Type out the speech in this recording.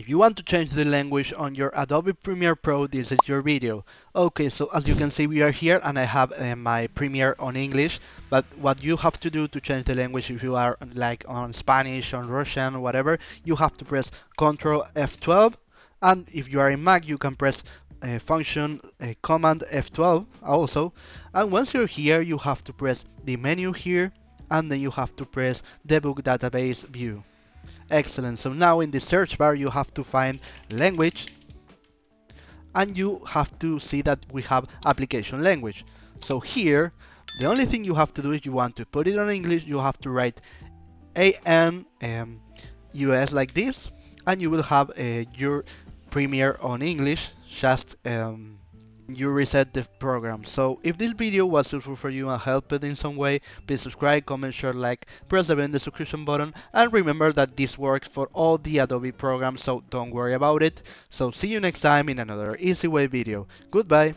If you want to change the language on your Adobe Premiere Pro, this is your video. Okay, so as you can see, we are here and I have my Premiere on English, but what you have to do to change the language, if you are like on Spanish, on Russian, whatever, you have to press Ctrl F12, and if you are in Mac, you can press function command F12 also, and once you're here, you have to press the menu here, and then you have to press debug database view. Excellent. So now in the search bar, you have to find language and you have to see that we have application language. So here, the only thing you have to do is you want to put it on English, you have to write AN US like this, and you will have your Premiere on English. Just you reset the program. So if this video was useful for you and helped in some way, please subscribe, comment, share, like, press the bell in the subscription button, and remember that this works for all the Adobe programs, so don't worry about it. So see you next time in another Easy Way video. Goodbye.